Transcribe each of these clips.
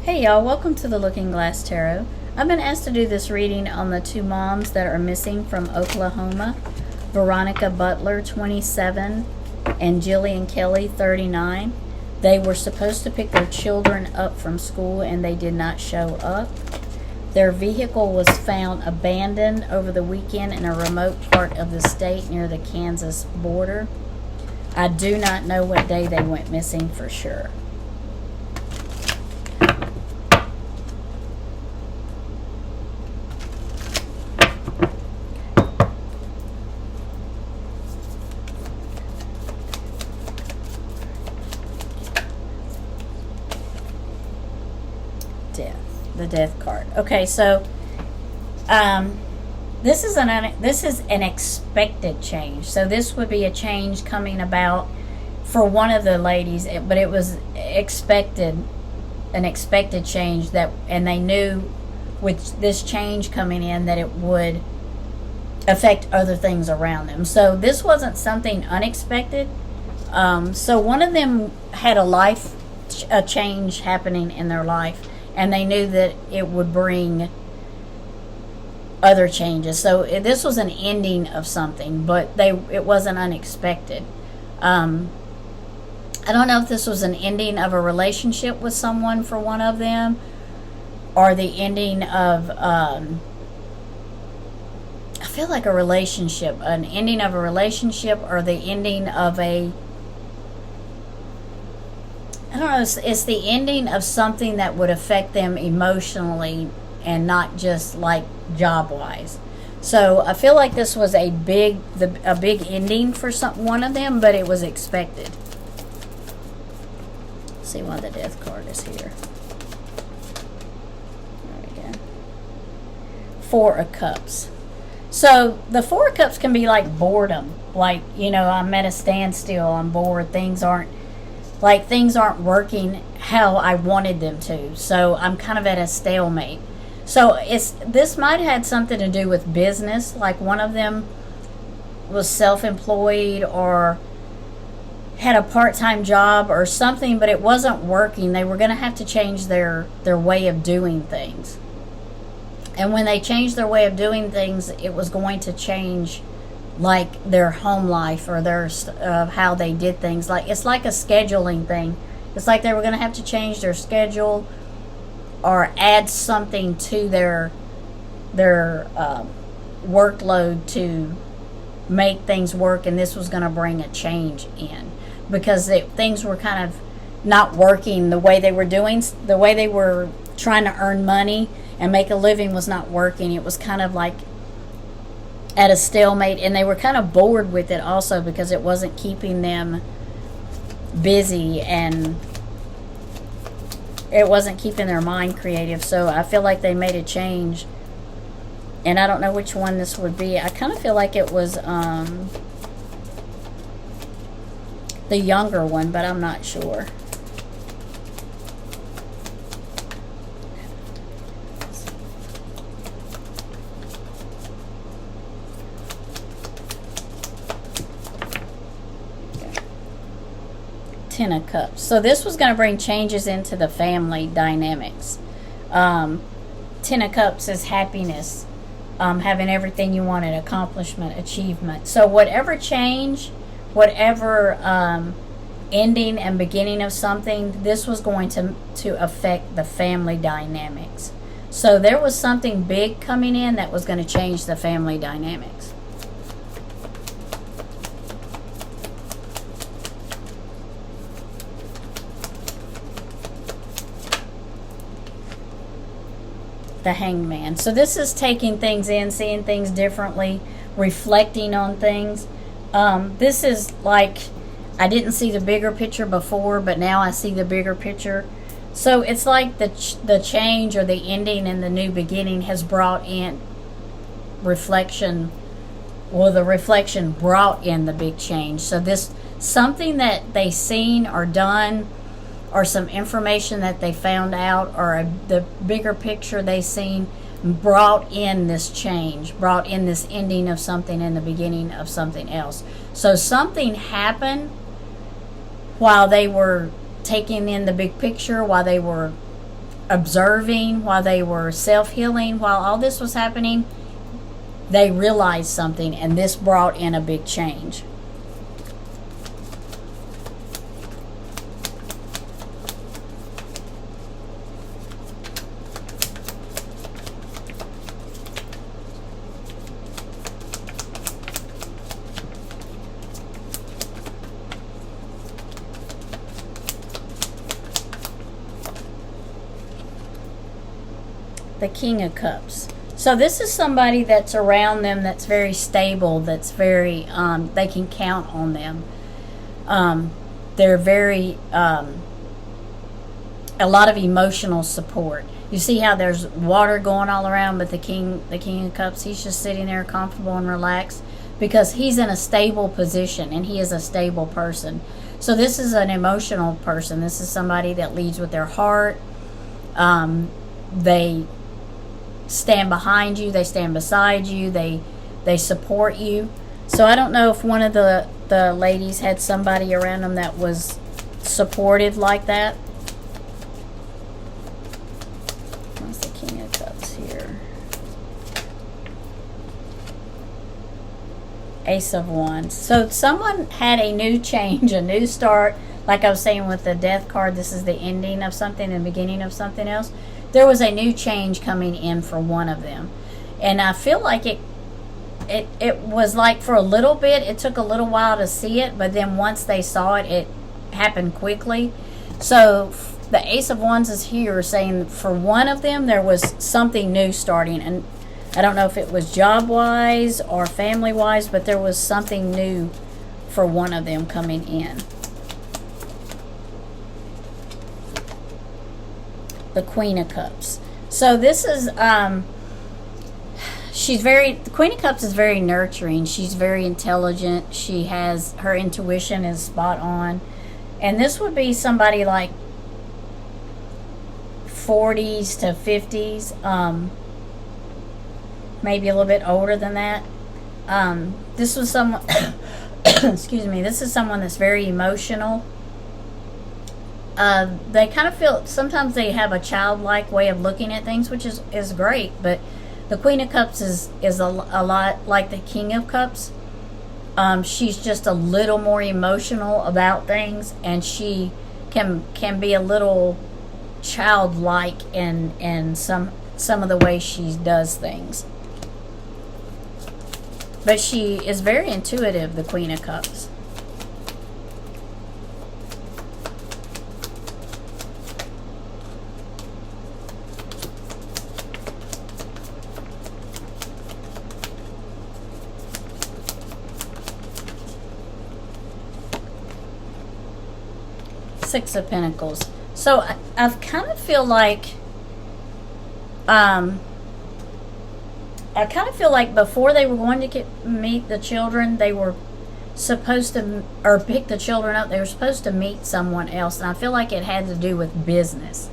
Hey y'all, welcome to the Looking Glass Tarot. I've been asked to do this reading on the two moms that are missing from Oklahoma, Veronica Butler, 27, and Jillian Kelly, 39. They were supposed to pick their children up from school and they did not show up. Their vehicle was found abandoned over the weekend in a remote part of the state near the Kansas border. I do not know what day they went missing for sure. The death card. Okay, so this is an expected change. So this would be a change coming about for one of the ladies, but it was an expected change and they knew with this change coming in that it would affect other things around them. So this wasn't something unexpected. So one of them had a change happening in their life, and they knew that it would bring other changes. So this was an ending of something, but it wasn't unexpected. I don't know if this was an ending of a relationship with someone for one of them, or the ending of, I feel like an ending of a relationship, or the ending of I don't know, it's the ending of something that would affect them emotionally and not just like job-wise. So I feel like this was a big ending for one of them, but it was expected. Let's see why the death card is here. There we go. Four of Cups. So the Four of Cups can be like boredom. Like, I'm at a standstill, I'm bored, things aren't working how I wanted them to. So I'm kind of at a stalemate. So this might have had something to do with business, like one of them was self-employed or had a part-time job or something, but it wasn't working. They were going to have to change their way of doing things. And when they changed their way of doing things, it was going to change like their home life or their how they did things. Like it's like a scheduling thing. It's like they were going to have to change their schedule or add something to their workload to make things work, and this was going to bring a change in because things were kind of not working the way they were doing. The way they were trying to earn money and make a living was not working. It was kind of like at a stalemate, and they were kind of bored with it also because it wasn't keeping them busy and it wasn't keeping their mind creative. So I feel like they made a change, and I don't know which one this would be. I kind of feel like it was the younger one, but I'm not sure. Ten of Cups. So this was going to bring changes into the family dynamics. Ten of Cups is happiness, having everything you wanted, accomplishment, achievement. So whatever change, whatever ending and beginning of something, this was going to affect the family dynamics. So there was something big coming in that was going to change the family dynamics. The Hangman. So this is taking things in, seeing things differently, reflecting on things. This is like, I didn't see the bigger picture before, but now I see the bigger picture. So it's like the change or the ending and the new beginning has brought in reflection, or the reflection brought in the big change. So this, something that they seen or done, or some information that they found out, or the bigger picture they seen, brought in this change, brought in this ending of something and the beginning of something else. So something happened while they were taking in the big picture, while they were observing, while they were self-healing, while all this was happening, they realized something, and this brought in a big change. The King of Cups. So this is somebody that's around them, that's very stable, that's very, they can count on them. They're very, a lot of emotional support. You see how there's water going all around, but the King of Cups, he's just sitting there comfortable and relaxed because he's in a stable position and he is a stable person. So this is an emotional person. This is somebody that leads with their heart. They stand behind you, they stand beside you, they support you. So I don't know if one of the ladies had somebody around them that was supportive like that. What's the King of Cups here? Ace of Wands. So someone had a new change, a new start. Like I was saying with the Death card, this is the ending of something and beginning of something else. There was a new change coming in for one of them. And I feel like it was like for a little bit, it took a little while to see it, but then once they saw it, it happened quickly. So the Ace of Wands is here saying for one of them, there was something new starting. And I don't know if it was job-wise or family-wise, but there was something new for one of them coming in. The Queen of Cups. So this is, the Queen of Cups is very nurturing. She's very intelligent. She has, her intuition is spot on. And this would be somebody like 40s to 50s, maybe a little bit older than that. This was someone, excuse me, this is someone that's very emotional. They kind of feel, sometimes they have a childlike way of looking at things, which is great, but the Queen of Cups is a lot like the King of Cups. She's just a little more emotional about things, and she can be a little childlike in some of the ways she does things. But she is very intuitive, the Queen of Cups. Six of Pentacles. So I kind of feel like before they were going to meet the children, they were supposed to, or pick the children up, they were supposed to meet someone else, and I feel like it had to do with business.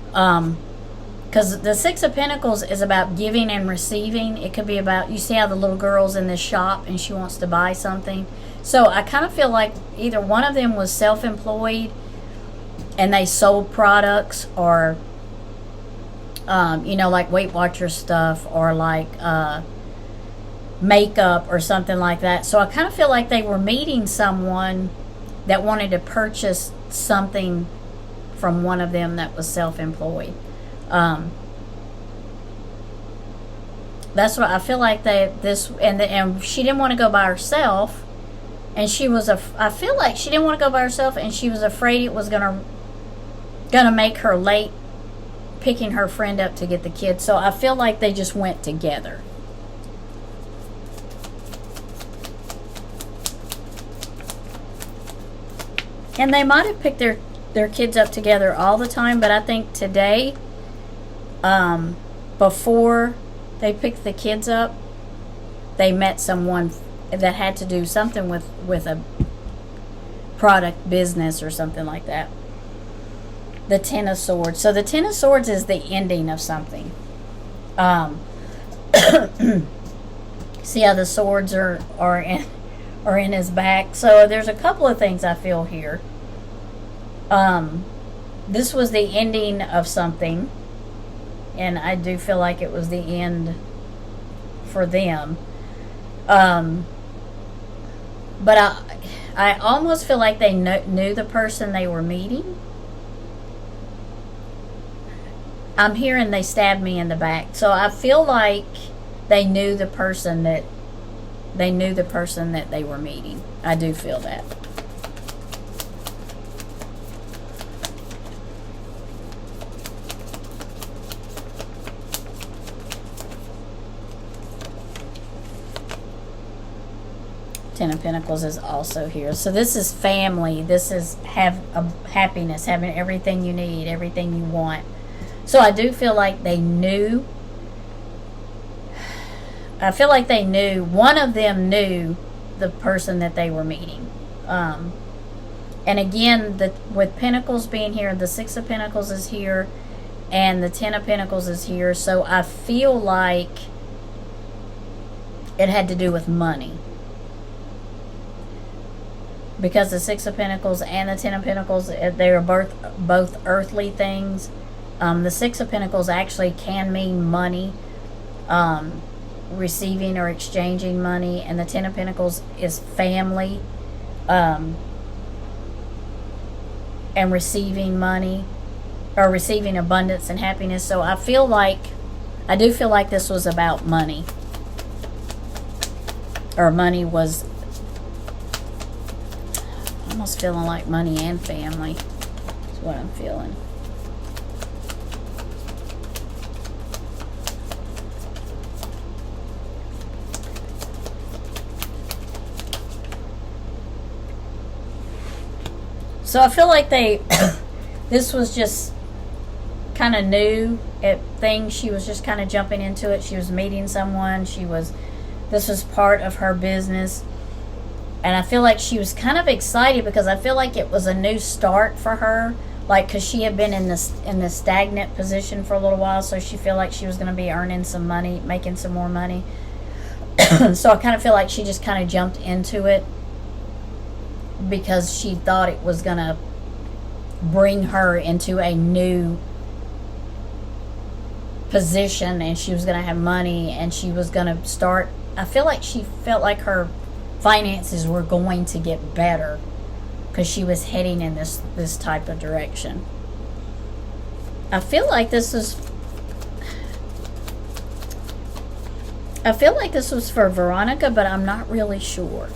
Because the Six of Pentacles is about giving and receiving. It could be about, you see how the little girl's in this shop and she wants to buy something. So I kind of feel like either one of them was self-employed and they sold products, or like Weight Watchers stuff, or like makeup or something like that. So I kind of feel like they were meeting someone that wanted to purchase something from one of them that was self-employed. That's what I feel like and she didn't want to go by herself, and I feel like she didn't want to go by herself, and she was afraid it was gonna make her late picking her friend up to get the kids. So I feel like they just went together. And they might have picked their kids up together all the time, but I think today, before they picked the kids up, they met someone that had to do something with a product business or something like that. The Ten of Swords. So the Ten of Swords is the ending of something. See how the swords are in his back. So there's a couple of things I feel here. this was the ending of something, and I do feel like it was the end for them. But I almost feel like they knew the person they were meeting. I'm hearing they stabbed me in the back, so I feel like they knew the person that they were meeting. I do feel that. Ten of Pentacles is also here. So this is family. This is happiness, having everything you need, everything you want. So I do feel like they knew. I feel like they knew. One of them knew the person that they were meeting. And again, with Pentacles being here, the Six of Pentacles is here, and the Ten of Pentacles is here. So I feel like it had to do with money. Because the Six of Pentacles and the Ten of Pentacles, they are both earthly things. The Six of Pentacles actually can mean money, receiving or exchanging money, and the Ten of Pentacles is family, and receiving money, or receiving abundance and happiness. So I do feel like this was about money, or money was almost feeling like money and family is what I'm feeling. So I feel like this was just kind of new at things. She was just kind of jumping into it. She was meeting someone. This was part of her business. And I feel like she was kind of excited because I feel like it was a new start for her. Like, because she had been in this stagnant position for a little while. So she felt like she was going to be earning some money, making some more money. So I kind of feel like she just kind of jumped into it because she thought it was going to bring her into a new position, and she was going to have money, and she was going to start. I feel like she felt like her finances were going to get better because she was heading in this type of direction. I feel like this was for Veronica, but I'm not really sure.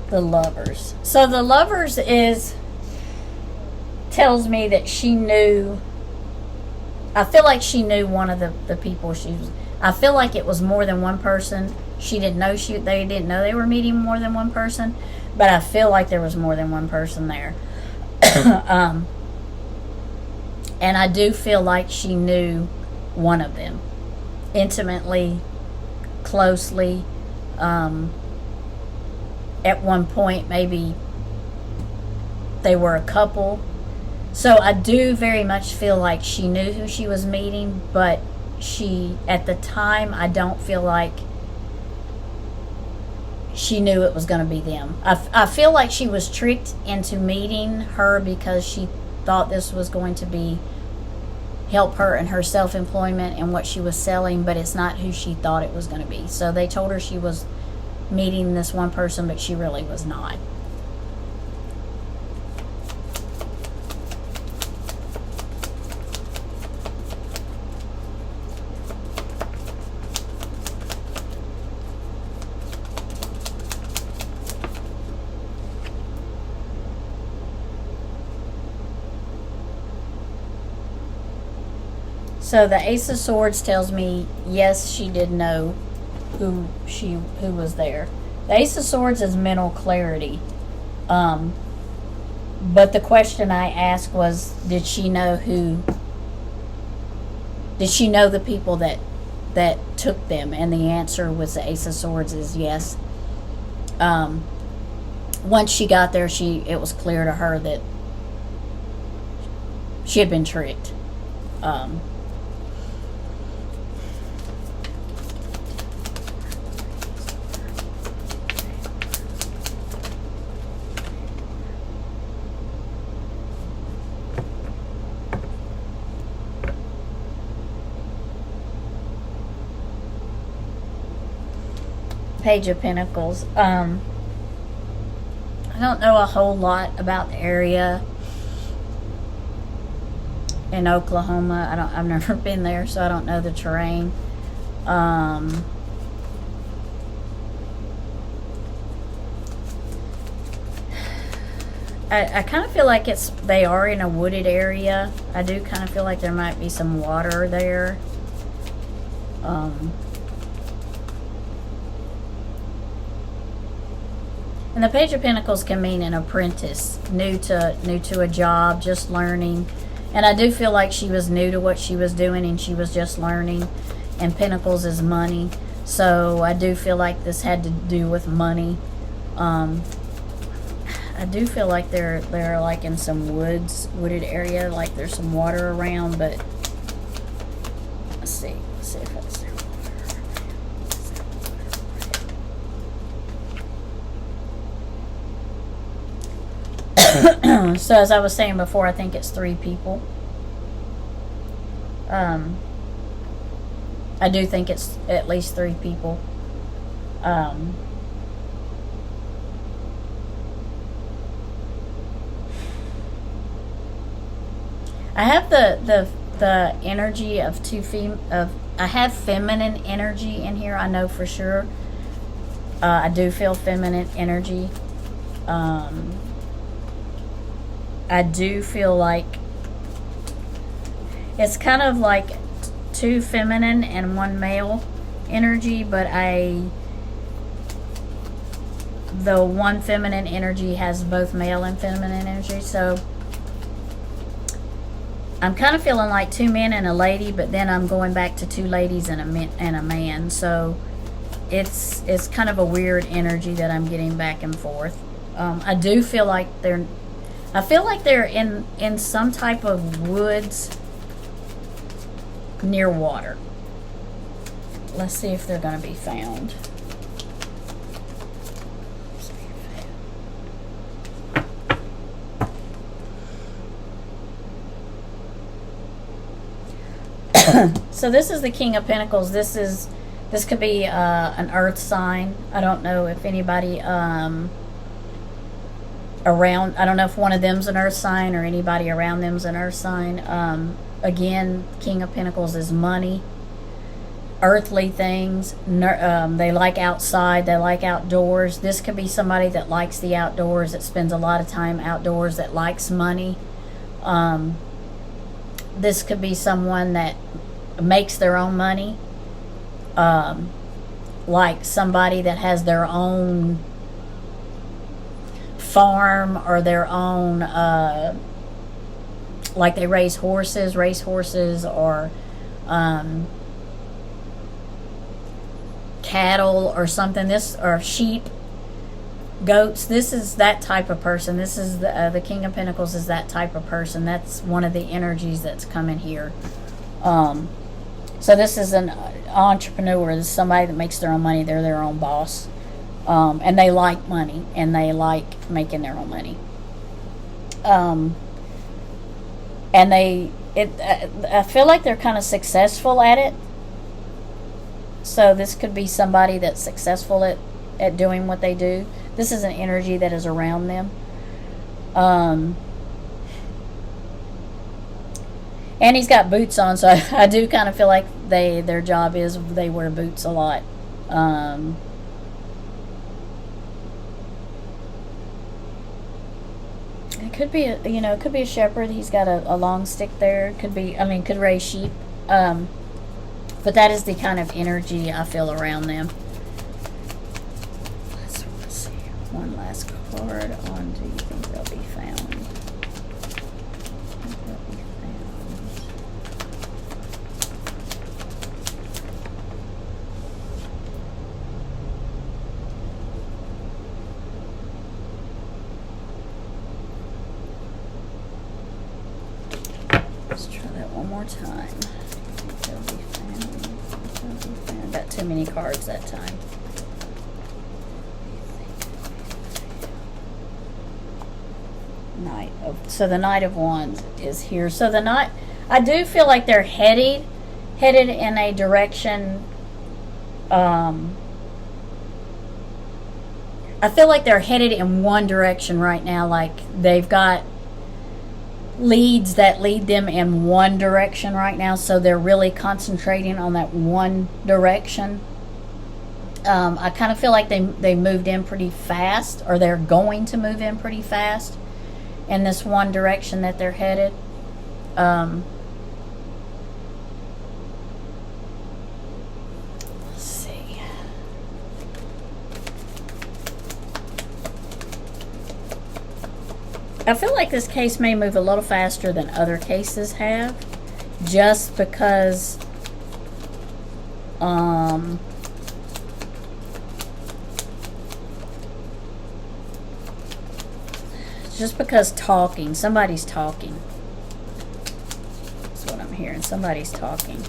The Lovers. So the Lovers tells me that she knew. I feel like she knew one of the people she was. I feel like it was more than one person. She didn't know they didn't know they were meeting more than one person, but I feel like there was more than one person there. And I do feel like she knew one of them intimately, closely. At one point, maybe they were a couple. So I do very much feel like she knew who she was meeting, but at the time, I don't feel like she knew it was going to be them. I feel like she was tricked into meeting her because she thought this was going to help her in her self-employment and what she was selling, but it's not who she thought it was going to be. So they told her she was meeting this one person, but she really was not. So the Ace of Swords tells me, yes, she did know who was there. The Ace of Swords is mental clarity. But the question I asked was, did she know the people that took them? And the answer was the Ace of Swords is yes. Once she got there, it was clear to her that she had been tricked. Page of Pentacles. I don't know a whole lot about the area in Oklahoma. I've never been there, so I don't know the terrain. I kind of feel like they are in a wooded area. I do kind of feel like there might be some water there. And the Page of Pentacles can mean an apprentice, new to a job, just learning. And I do feel like she was new to what she was doing and she was just learning. And Pentacles is money, so I do feel like this had to do with money. I do feel like they're like in some wooded area, like there's some water around, but let's see if it's there. So as I was saying before, I think it's 3 people. I do think it's at least 3 people. I have the energy of I have feminine energy in here. I know for sure. I do feel feminine energy. I do feel like it's kind of like 2 feminine and 1 male energy, but the 1 feminine energy has both male and feminine energy, so I'm kind of feeling like 2 men and a lady, but then I'm going back to 2 ladies and a man. So it's kind of a weird energy that I'm getting back and forth. I do feel like they're in some type of woods near water. Let's see if they're going to be found. So this is the King of Pentacles. This could be an earth sign. I don't know if anybody around, I don't know if one of them's an earth sign or anybody around them's an earth sign. Again, King of Pentacles is money, earthly things. They like outside, they like outdoors. This could be somebody that likes the outdoors, that spends a lot of time outdoors, that likes money. This could be someone that makes their own money, like somebody that has their own farm or their own, like they race horses, or cattle or something. Or sheep, goats. This is that type of person. This is the King of Pentacles is that type of person. That's one of the energies that's coming here. So this is an entrepreneur. This is somebody that makes their own money. They're their own boss. And they like money, and they like making their own money. And I feel like they're kind of successful at it. So this could be somebody that's successful at doing what they do. This is an energy that is around them. And he's got boots on, so I do kind of feel like their job is they wear boots a lot. It could be it could be a shepherd. He's got a long stick there. Could raise sheep. But that is the kind of energy I feel around them. Let's see. One last card on. Do you think they'll be found? time. Got too many cards that time. So the Knight of Wands is here. So the Knight, I do feel like they're headed in a direction. I feel like they're headed in one direction right now. Like they've got leads that lead them in one direction right now. So they're really concentrating on that one direction. I kind of feel like they moved in pretty fast, or they're going to move in pretty fast in this one direction that they're headed. Let's see. I feel like this case may move a little faster than other cases have, just because somebody's talking. That's what I'm hearing. Somebody's talking.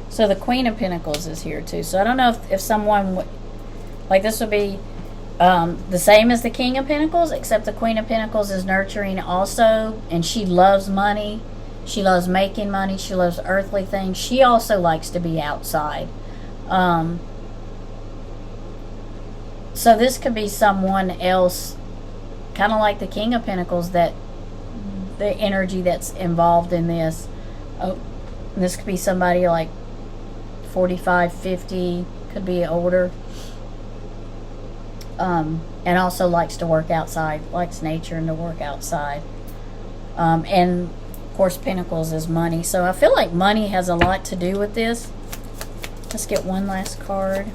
So the Queen of Pentacles is here too. So I don't know if someone would, like, this would be the same as the King of Pentacles, except the Queen of Pentacles is nurturing also, and she loves money. She loves making money. She loves earthly things. She also likes to be outside. So this could be someone else, kind of like the King of Pentacles, that the energy that's involved in this. Oh, this could be somebody like 45, 50, could be older. And also likes to work outside, likes nature and to work outside. And of course, Pentacles is money. So I feel like money has a lot to do with this. Let's get one last card.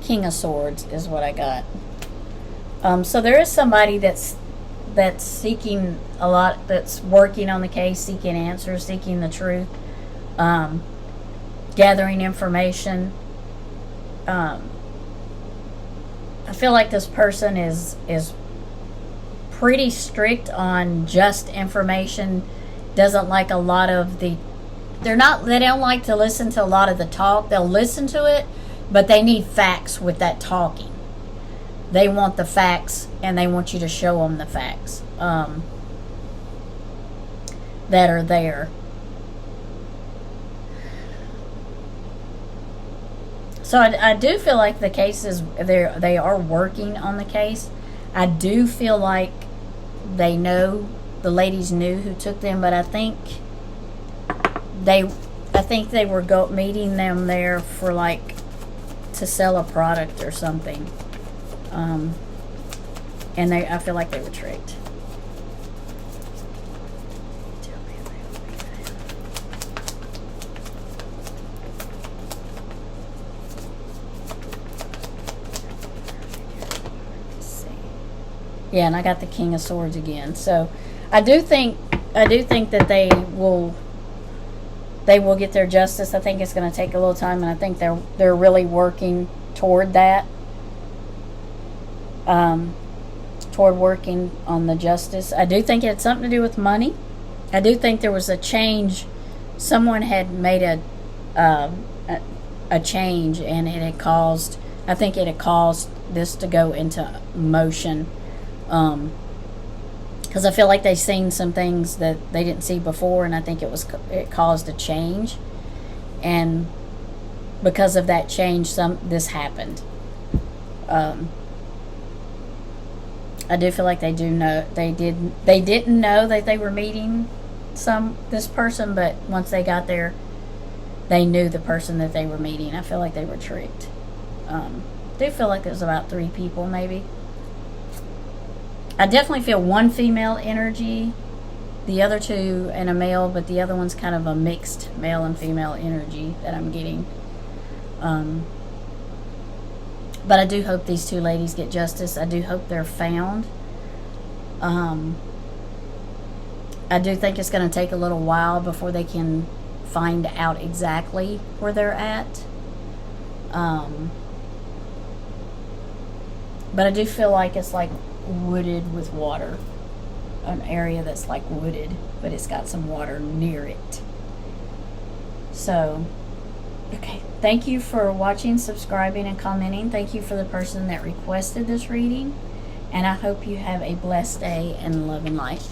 King of Swords is what I got. So there is somebody that's seeking a lot, that's working on the case, seeking answers, seeking the truth, gathering information. I feel like this person is pretty strict on just information. Doesn't like a lot of the. They don't like to listen to a lot of the talk. They'll listen to it, but they need facts with that talking. They want the facts, and they want you to show them the facts that are there. So I do feel like the case is, they are working on the case. I do feel like they know, the ladies knew who took them, but I think they were meeting them there for, like, to sell a product or something. And I feel like they were tricked. Yeah, and I got the King of Swords again. So I do think that they will get their justice. I think it's going to take a little time, and I think they're really working toward that. Toward working on the justice. I do think it had something to do with money. I do think there was a change. Someone had made a change, and it had caused. I think it had caused this to go into motion. Because I feel like they've seen some things that they didn't see before, and I think it caused a change, and because of that change, this happened. I do feel like they do know. They didn't know that they were meeting this person, but once they got there, they knew the person that they were meeting. I feel like they were tricked. I do feel like there's about 3 people, maybe. I definitely feel one female energy, the other two and a male, but the other one's kind of a mixed male and female energy that I'm getting. But I do hope these two ladies get justice. I do hope they're found. I do think it's going to take a little while before they can find out exactly where they're at. But I do feel like it's like wooded with water. An area that's like wooded, but it's got some water near it. So, okay. Thank you for watching, subscribing, and commenting. Thank you for the person that requested this reading. And I hope you have a blessed day and love and light.